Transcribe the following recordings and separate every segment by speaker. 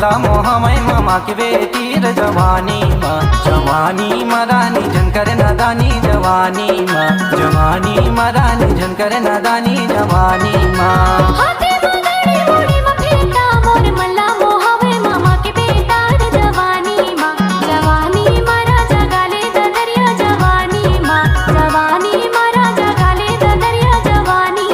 Speaker 1: मल्ला मोहमय मामा के बेटी रे जवानी मरानी झनकर नदानी जवानी मरानी झनकर नदानी जवानी
Speaker 2: हाथे मगड़ी मुड़ी में फेंटा मोर मल्ला मोहवे मामा के बेटा रे जवानी मारा जगाले दरिया जवानी मारा जगाले दरिया जवानी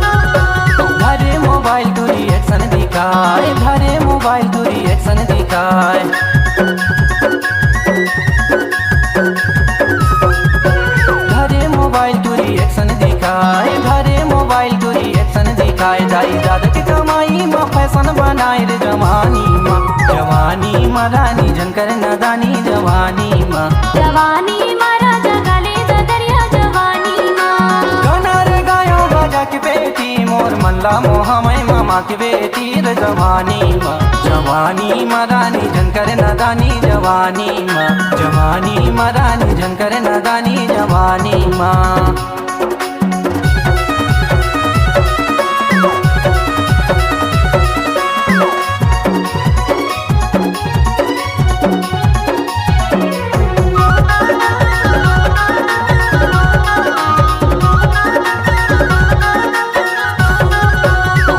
Speaker 1: घरे मोबाइल दूरी एक्शन दिखाए घरे मोबाइल दूरी एक्शन दिखाए घरे मोबाइल दूरी एक्शन दिखाए घरे मोबाइल दूरी एक्शन दिखाए दाई दादा की कमाई में फैशन बनाए रे जवानी मरानी झनकर नदानी जवानी
Speaker 2: मारा जगाले दरिया जवानी
Speaker 1: गाना रे गायो बाजा की बेटी मोर मल्ला मोहमय मामा की बेटी रे जवानी मरानी झनकर नदानी जवानी मरानी झनकर नदानी जवानी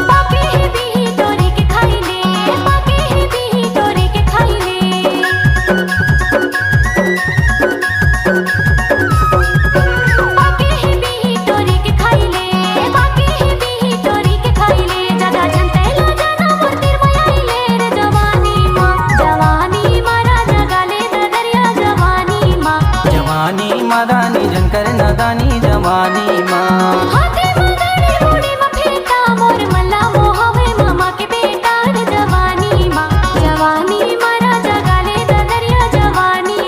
Speaker 2: पाके ही भी तोरे के खाइले पाके ही भी तोरे के खाइले पाके ही भी तोरे के खाइले पाके ही भी तोरे के खाइले ज्यादा झंटेला जाना मोर तीर मयाइले रे जवानी मारा जगाले दरिया जवानी
Speaker 1: मरानी झनकर नदानी जवानी
Speaker 2: हाथे मगड़ी मुड़ी में फेंटा मोर मल्ला मोहवे मामा के बेटा रे जवानी मारा जगाले दरिया जवानी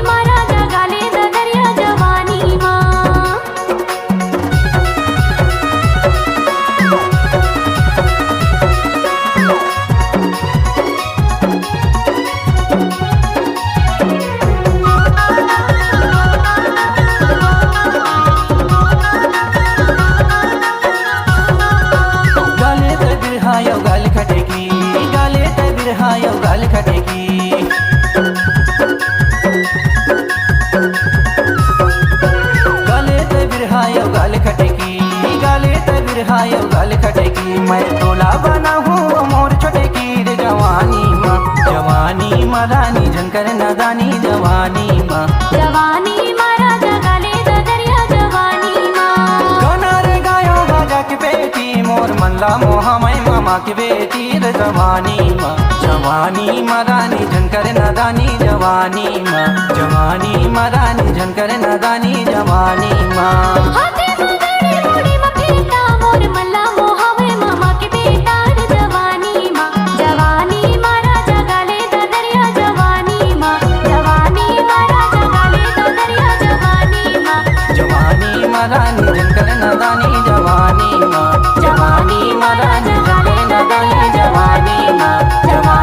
Speaker 2: मारा जगाले दरिया जवानी
Speaker 1: गाले ते बिरहायो गाल खटेगी गाले ते बिरहायो गाल खटेगी गाले ते बिरहायो गाल खटेगी गाले ते बिरहायो गाल खटेगी मैं तोला बना हूँ मोर छोटेगी रे जवानी मरानी झनकर नदानी जवानी
Speaker 2: मारा जगाले दरिया जवानी
Speaker 1: गाना रे गायो बाजा की बेटी मोर मल्ला मोहमय मामा की बेटी रे जवानी मरानी झनकर नदानी जवानी मरानी झनकर नदानी जवानी
Speaker 2: हाथे मगड़ी मुड़ी में फेंटा मोर मल्ला मोहवे मामा के बेटा रे जवानी मारा जगाले दरिया जवानी मारा जगाले दरिया जवानी
Speaker 1: मरानी झनकर नदानी जवानी
Speaker 2: मारा जगाले दरिया जवानी
Speaker 1: जवानी